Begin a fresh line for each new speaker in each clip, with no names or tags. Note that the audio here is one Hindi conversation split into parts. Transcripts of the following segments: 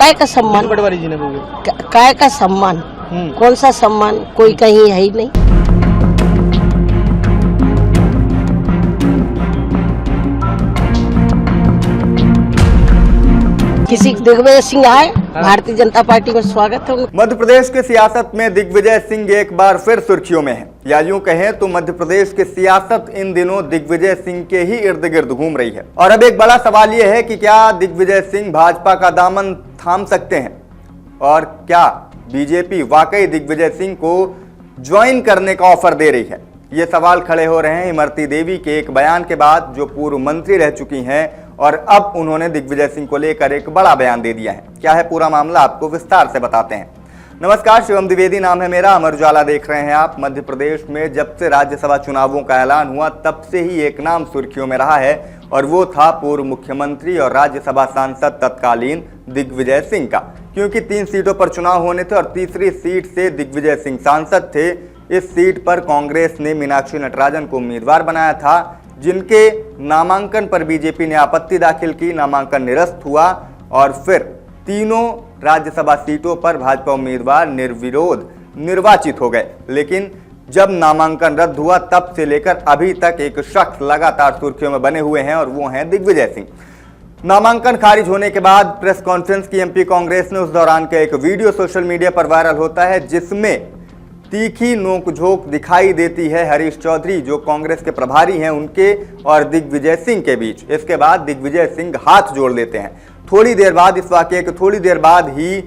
काय का सम्मान,
पटवारी जी ने बोले
काय का सम्मान, कौन सा सम्मान, कोई कहीं है ही नहीं। किसी दिग्विजय सिंह आए, भारतीय जनता पार्टी में स्वागत है।
मध्य प्रदेश की सियासत में दिग्विजय सिंह एक बार फिर सुर्खियों में है, या यूं कहें तो मध्य प्रदेश की सियासत इन दिनों दिग्विजय सिंह के ही इर्द गिर्द घूम रही है। और अब एक बड़ा सवाल यह है कि क्या दिग्विजय सिंह भाजपा का दामन थाम सकते हैं, और क्या बीजेपी वाकई दिग्विजय सिंह को ज्वाइन करने का ऑफर दे रही है। ये सवाल खड़े हो रहे हैं इमरती देवी के एक बयान के बाद, जो पूर्व मंत्री रह चुकी हैं और अब उन्होंने दिग्विजय सिंह को लेकर एक बड़ा बयान दे दिया है। क्या है पूरा मामला, आपको विस्तार से बताते हैं। नमस्कार, शिवम द्विवेदी नाम है मेरा, अमर उजाला देख रहे हैं आप। मध्य प्रदेश में जब से राज्यसभा चुनावों का ऐलान हुआ तब से ही एक नाम सुर्खियों में रहा है, और वो था पूर्व मुख्यमंत्री और राज्यसभा सांसद तत्कालीन दिग्विजय सिंह का। क्योंकि 3 सीटों पर चुनाव होने थे और तीसरी सीट से दिग्विजय सिंह सांसद थे। इस सीट पर कांग्रेस ने मीनाक्षी नटराजन को उम्मीदवार बनाया था, जिनके नामांकन पर बीजेपी ने आपत्ति दाखिल की। नामांकन निरस्त हुआ और फिर तीनों राज्यसभा सीटों पर भाजपा उम्मीदवार निर्विरोध निर्वाचित हो गए। लेकिन जब नामांकन रद्द हुआ तब से लेकर अभी तक एक शख्स लगातार सुर्खियों में बने हुए हैं, और वो हैं दिग्विजय सिंह। नामांकन खारिज होने के बाद प्रेस कॉन्फ्रेंस की एमपी कांग्रेस ने, उस दौरान का एक वीडियो सोशल मीडिया पर वायरल होता है, जिसमें तीखी नोकझोंक दिखाई देती है हरीश चौधरी, जो कांग्रेस के प्रभारी हैं, उनके और दिग्विजय सिंह के बीच। इसके बाद दिग्विजय सिंह हाथ जोड़ लेते हैं। थोड़ी देर बाद, इस वाकये के थोड़ी देर बाद ही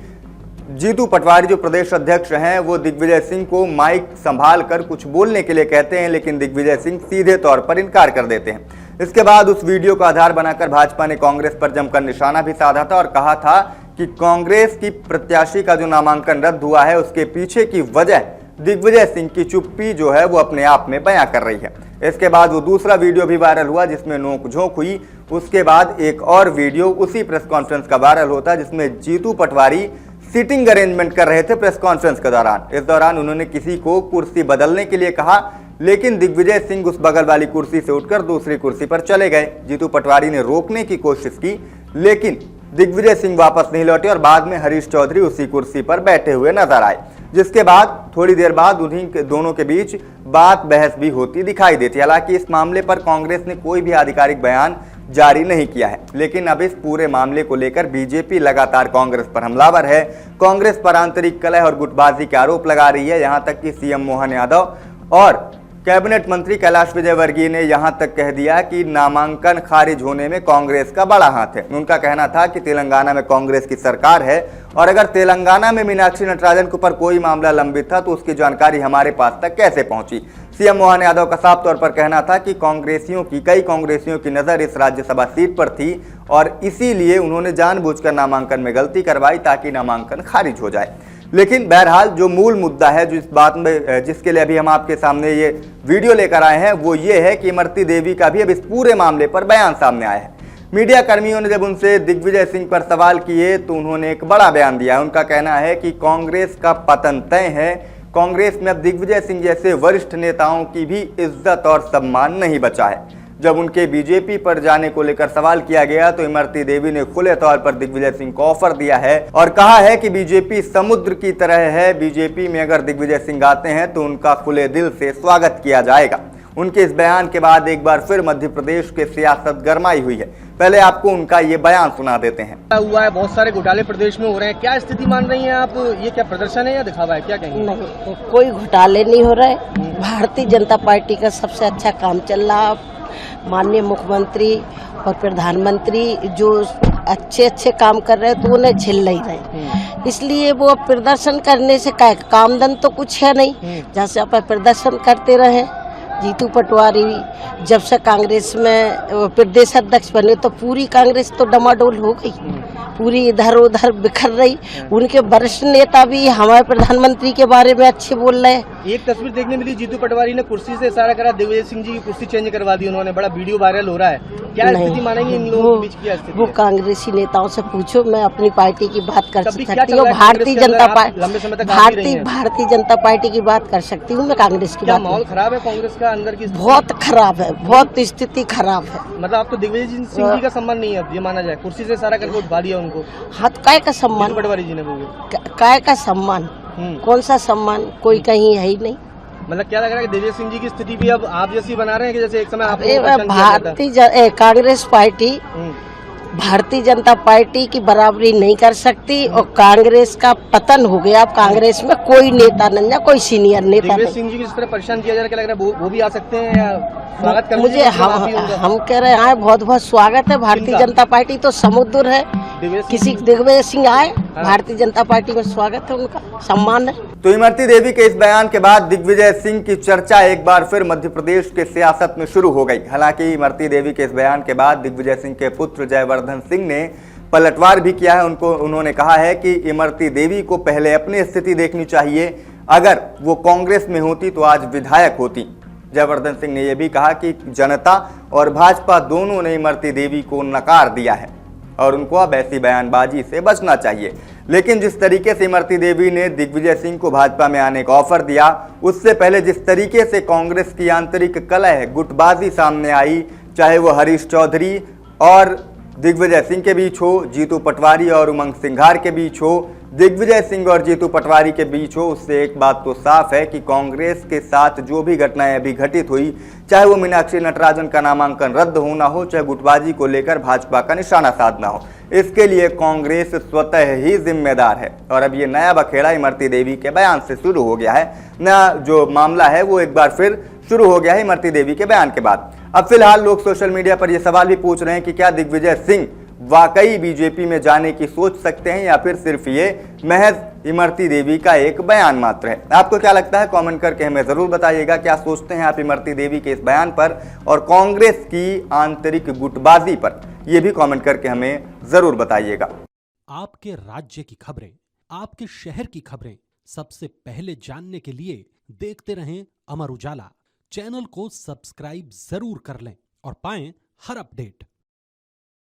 जीतू पटवारी जो प्रदेश अध्यक्ष हैं, वो दिग्विजय सिंह को माइक संभाल कर कुछ बोलने के लिए कहते हैं, लेकिन दिग्विजय सिंह सीधे तौर पर इनकार कर देते हैं। इसके बाद उस वीडियो को आधार बनाकर भाजपा ने कांग्रेस पर जमकर निशाना भी साधा था और कहा था कि कांग्रेस की प्रत्याशी का जो नामांकन रद्द हुआ है उसके पीछे की वजह दिग्विजय सिंह की चुप्पी जो है वो अपने आप में बयां कर रही है। इसके बाद वो दूसरा वीडियो भी वायरल हुआ जिसमें नोकझोंक हुई। उसके बाद एक और वीडियो उसी प्रेस कॉन्फ्रेंस का वायरल होता है, जिसमें जीतू पटवारी सीटिंग अरेंजमेंट कर रहे थे प्रेस कॉन्फ्रेंस के दौरान। इस दौरान उन्होंने किसी को कुर्सी बदलने के लिए कहा, लेकिन दिग्विजय सिंह उस बगल वाली कुर्सी से उठकर दूसरी कुर्सी पर चले गए। जीतू पटवारी ने रोकने की कोशिश की, लेकिन दिग्विजय सिंह वापस नहीं लौटे और बाद में हरीश चौधरी उसी कुर्सी पर बैठे हुए नजर आए, जिसके बाद थोड़ी देर बाद उन्हीं दोनों के बीच बात बहस भी होती दिखाई देती। हालांकि इस मामले पर कांग्रेस ने कोई भी आधिकारिक बयान जारी नहीं किया है, लेकिन अब इस पूरे मामले को लेकर बीजेपी लगातार कांग्रेस पर हमलावर है। कांग्रेस पर आंतरिक कलह और गुटबाजी के आरोप लगा रही है। यहां तक कि सीएम मोहन यादव और कैबिनेट मंत्री कैलाश विजयवर्गीय ने यहां तक कह दिया कि नामांकन खारिज होने में कांग्रेस का बड़ा हाथ है। उनका कहना था कि तेलंगाना में कांग्रेस की सरकार है, और अगर तेलंगाना में मीनाक्षी नटराजन के ऊपर कोई मामला लंबित था तो उसकी जानकारी हमारे पास तक कैसे पहुंची। सीएम मोहन यादव का साफ तौर पर कहना था कि कई कांग्रेसियों की नजर इस राज्यसभा सीट पर थी, और इसीलिए उन्होंने जानबूझकर नामांकन में गलती करवाई ताकि नामांकन खारिज हो जाए। लेकिन बहरहाल जो मूल मुद्दा है, जो इस बात में जिसके लिए अभी हम आपके सामने ये वीडियो लेकर आए हैं, वो ये है कि इमरती देवी का भी अब इस पूरे मामले पर बयान सामने आया है। मीडिया कर्मियों ने जब उनसे दिग्विजय सिंह पर सवाल किए तो उन्होंने एक बड़ा बयान दिया है। उनका कहना है कि कांग्रेस का पतन तय है। कांग्रेस में अब दिग्विजय सिंह जैसे वरिष्ठ नेताओं की भी इज्जत और सम्मान नहीं बचा है। जब उनके बीजेपी पर जाने को लेकर सवाल किया गया तो इमरती देवी ने खुले तौर पर दिग्विजय सिंह को ऑफर दिया है और कहा है कि बीजेपी समुद्र की तरह है। बीजेपी में अगर दिग्विजय सिंह आते हैं तो उनका खुले दिल से स्वागत किया जाएगा। उनके इस बयान के बाद एक बार फिर मध्य प्रदेश के सियासत गरमाई हुई है। पहले आपको उनका ये बयान सुना देते हैं।
हुआ है, बहुत सारे घोटाले प्रदेश में हो रहे हैं, क्या स्थिति मान रही हैं आप? ये क्या प्रदर्शन है या दिखावा है, क्या कहेंगे?
नहीं, कोई घोटाले नहीं हो रहे। भारतीय जनता पार्टी का सबसे अच्छा काम चल रहा। माननीय मुख्यमंत्री और प्रधानमंत्री जो अच्छे काम कर रहे हैं तो उन्हें झेल नहीं रहे, इसलिए वो अब प्रदर्शन करने से कामधन तो कुछ है नहीं। जैसे आप प्रदर्शन करते रहे। जीतू पटवारी जब से कांग्रेस में प्रदेश अध्यक्ष बने तो पूरी कांग्रेस तो डमाडोल हो गई, पूरी इधर उधर बिखर रही। उनके वरिष्ठ नेता भी हमारे प्रधानमंत्री के बारे में अच्छे बोल रहे हैं।
एक तस्वीर देखने मिली, जीतू पटवारी ने कुर्सी से इशारा करा, दिग्विजय सिंह जी की कुर्सी चेंज करवा दी उन्होंने, बड़ा वीडियो वायरल हो रहा है। क्या स्थिति मानेंगे इन लोगों के बीच की स्थिति?
वो कांग्रेसी नेताओं से पूछो, मैं अपनी पार्टी की बात कर सकती हूँ। भारतीय जनता पार्टी की बात कर सकती हूँ, मैं कांग्रेस की बात।
माहौल खराब है कांग्रेस का अंदर की?
बहुत खराब है, बहुत स्थिति खराब है।
मतलब आप तो दिग्विजय सिंह जी का सम्मान नहीं है, ये माना जाए, कुर्सी से इशारा करके उठवा दिया दिया उनको?
हाथ काय का सम्मान,
जीतू पटवारी जी ने बोले।
काय का सम्मान, कौन सा सम्मान, कोई कहीं है ही नहीं।
मतलब क्या लग रहा है कि दिग्विजय सिंह जी की स्थिति भी अब आप जैसी बना रहे हैं कि जैसे एक समय आप
कांग्रेस पार्टी भारतीय जनता पार्टी की बराबरी नहीं कर सकती और कांग्रेस का पतन हो गया। अब कांग्रेस में कोई नेता नहीं है, कोई सीनियर नेता
दिग्विजय
नहीं।
सिंह जी को जिस तरह परेशान किया जा रहा है, क्या लग रहा है वो भी आ सकते हैं या स्वागत करने
मुझे हम कह रहे हैं बहुत बहुत स्वागत है। भारतीय जनता पार्टी तो समुद्र है, किसी दिग्विजय सिंह आए, भारतीय जनता पार्टी में स्वागत है, उनका सम्मान है।
तो इमरती देवी के इस बयान के बाद दिग्विजय सिंह की चर्चा एक बार फिर मध्य प्रदेश के सियासत में शुरू हो गई। हालांकि इमरती देवी के इस बयान के बाद दिग्विजय सिंह के पुत्र जयवर्धन सिंह ने पलटवार भी किया है। उन्होंने कहा है कि इमरती देवी को पहले अपनी स्थिति देखनी चाहिए, अगर वो कांग्रेस में होती तो आज विधायक होती। जयवर्धन सिंह ने यह भी कहा कि जनता और भाजपा दोनों ने इमरती देवी को नकार दिया है और उनको अब ऐसी बयानबाजी से बचना चाहिए। लेकिन जिस तरीके से इमरती देवी ने दिग्विजय सिंह को भाजपा में आने का ऑफर दिया, उससे पहले जिस तरीके से कांग्रेस की आंतरिक कलह गुटबाजी सामने आई, चाहे वो हरीश चौधरी और दिग्विजय सिंह के बीच हो, जीतू पटवारी और उमंग सिंघार के बीच हो, दिग्विजय सिंह और जीतू पटवारी के बीच हो, उससे एक बात तो साफ है कि कांग्रेस के साथ जो भी घटनाएं अभी घटित हुई, चाहे वो मीनाक्षी नटराजन का नामांकन रद्द होना हो, चाहे गुटबाजी को लेकर भाजपा का निशाना साधना हो, इसके लिए कांग्रेस स्वतः ही जिम्मेदार है। और अब ये नया बखेड़ा इमरती देवी के बयान से शुरू हो गया है। नया जो मामला है वो एक बार फिर शुरू हो गया है इमरती देवी के बयान के बाद। अब फिलहाल लोग सोशल मीडिया पर यह सवाल भी पूछ रहे हैं कि क्या दिग्विजय सिंह वाकई बीजेपी में जाने की सोच सकते हैं या फिर सिर्फ ये महज इमरती देवी का एक बयान मात्र है। आपको क्या लगता है, कमेंट करके हमें जरूर बताइएगा। क्या सोचते हैं आप इमरती देवी के इस बयान पर और कांग्रेस की आंतरिक गुटबाजी पर, यह भी कमेंट करके हमें जरूर बताइएगा।
आपके राज्य की खबरें, आपके शहर की खबरें सबसे पहले जानने के लिए देखते रहें अमर उजाला। चैनल को सब्सक्राइब जरूर कर लें और पाएं हर अपडेट।